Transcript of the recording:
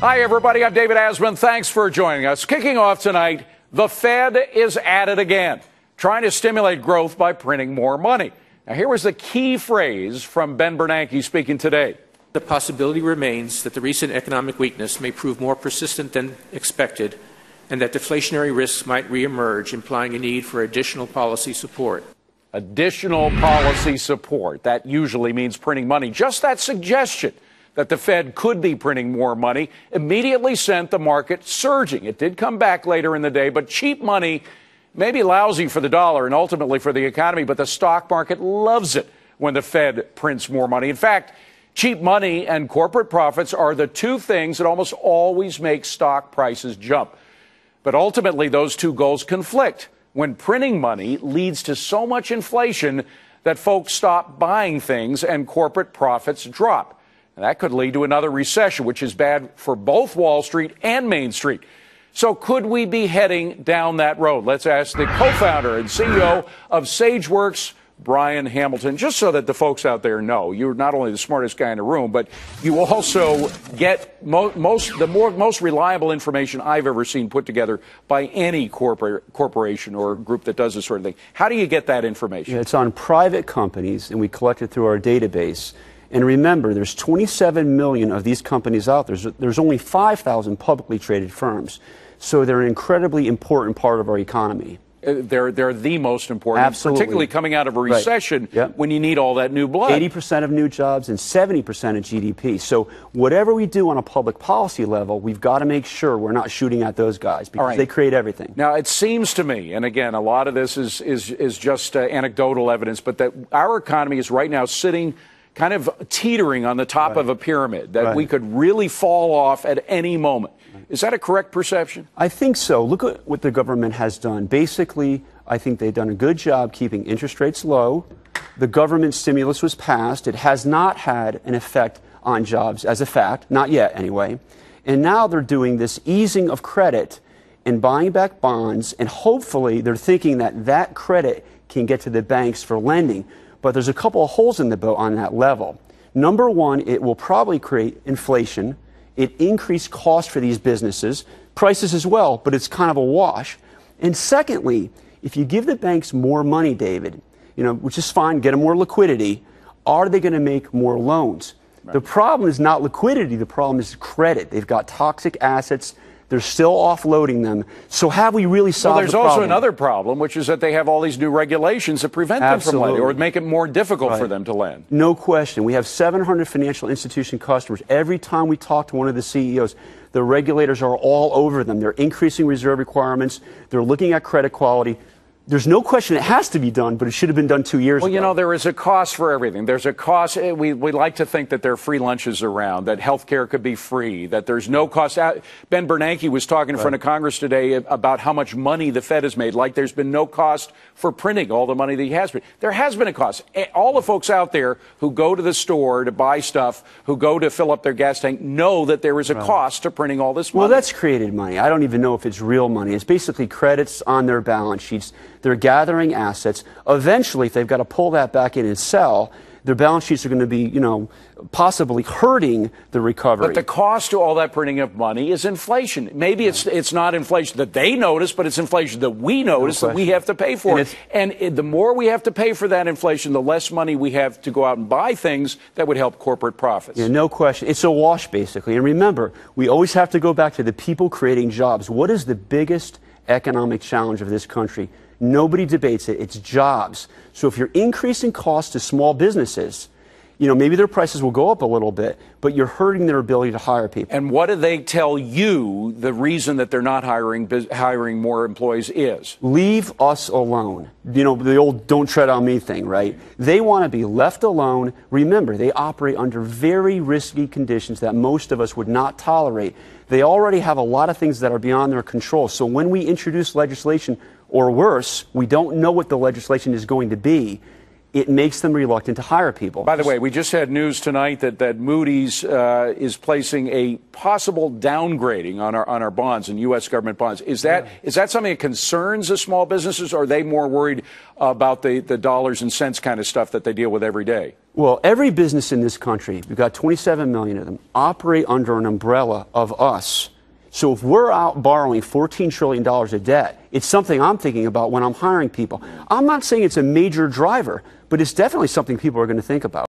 Hi, everybody. I'm David Asman. Thanks for joining us. Kicking off tonight, the Fed is at it again, trying to stimulate growth by printing more money. Now, here was the key phrase from Ben Bernanke speaking today. The possibility remains that the recent economic weakness may prove more persistent than expected and that deflationary risks might reemerge, implying a need for additional policy support. Additional policy support. That usually means printing money. Just that suggestion that the Fed could be printing more money immediately sent the market surging. It did come back later in the day, but cheap money may be lousy for the dollar and ultimately for the economy, but the stock market loves it when the Fed prints more money. In fact, cheap money and corporate profits are the two things that almost always make stock prices jump. But ultimately, those two goals conflict when printing money leads to so much inflation that folks stop buying things and corporate profits drop. And that could lead to another recession, which is bad for both Wall Street and Main Street. So could we be heading down that road? Let's ask the co-founder and CEO of Sageworks, Brian Hamilton, just so that the folks out there know you're not only the smartest guy in the room, but you also get most reliable information I've ever seen put together by any corporation or group that does this sort of thing. How do you get that information? It's on private companies, and we collect it through our database. And remember, there's 27 million of these companies out there. There's only 5,000 publicly traded firms. So they're an incredibly important part of our economy. They're the most important, Absolutely. Particularly coming out of a recession Right. Yep. when you need all that new blood. 80% of new jobs and 70% of GDP. So whatever we do on a public policy level, we've got to make sure we're not shooting at those guys because they create everything. Now, it seems to me, and again, a lot of this is just anecdotal evidence, but that our economy is right now sitting kind of teetering on the top of a pyramid, that we could really fall off at any moment. Is that a correct perception? I think so. Look at what the government has done. Basically, I think they've done a good job keeping interest rates low. The government stimulus was passed. It has not had an effect on jobs as a fact, not yet anyway. And now they're doing this easing of credit and buying back bonds, and hopefully they're thinking that that credit can get to the banks for lending. But there's a couple of holes in the boat on that level. Number one, it will probably create inflation. It increased cost for these businesses, prices as well, but it's kind of a wash. And secondly, if you give the banks more money, David, which is fine, get them more liquidity, are they going to make more loans? Right. The problem is not liquidity. The problem is credit. They've got toxic assets. They're still offloading them. So have we really solved the problem? Well, there's also another problem, which is that they have all these new regulations that prevent them from lending or make it more difficult for them to lend. No question. We have 700 financial institution customers. Every time we talk to one of the CEOs, the regulators are all over them. They're increasing reserve requirements. They're looking at credit quality. There's no question it has to be done, but it should have been done 2 years ago. Well, there is a cost for everything. There's a cost. We like to think that there are free lunches around, that health care could be free, that there's no cost. Ben Bernanke was talking in front of Congress today about how much money the Fed has made, like there's been no cost for printing all the money that he has made. There has been a cost. All the folks out there who go to the store to buy stuff, who go to fill up their gas tank, know that there is a cost to printing all this money. Well, that's created money. I don't even know if it's real money. It's basically credits on their balance sheets. They're gathering assets. Eventually, if they've got to pull that back in and sell, their balance sheets are going to be, possibly hurting the recovery. But the cost to all that printing of money is inflation. Maybe it's not inflation that they notice, but it's inflation that we notice that we have to pay for. And the more we have to pay for that inflation, the less money we have to go out and buy things that would help corporate profits. Yeah, no question. It's a wash, basically. And remember, we always have to go back to the people creating jobs. What is the biggest economic challenge of this country? Nobody debates it. It's jobs. So if you're increasing costs to small businesses, maybe their prices will go up a little bit, but you're hurting their ability to hire people. And what do they tell you the reason that they're not hiring more employees is? Leave us alone. The old don't tread on me thing, right? They want to be left alone. Remember, they operate under very risky conditions that most of us would not tolerate. They already have a lot of things that are beyond their control. So when we introduce legislation, or worse, we don't know what the legislation is going to be, it makes them reluctant to hire people. By the way, we just had news tonight that Moody's is placing a possible downgrading on our bonds and U.S. government bonds. Is that something that concerns the small businesses, or are they more worried about the dollars and cents kind of stuff that they deal with every day? Well, every business in this country, we've got 27 million of them, operate under an umbrella of us. So if we're out borrowing $14 trillion of debt, it's something I'm thinking about when I'm hiring people. I'm not saying it's a major driver, but it's definitely something people are going to think about.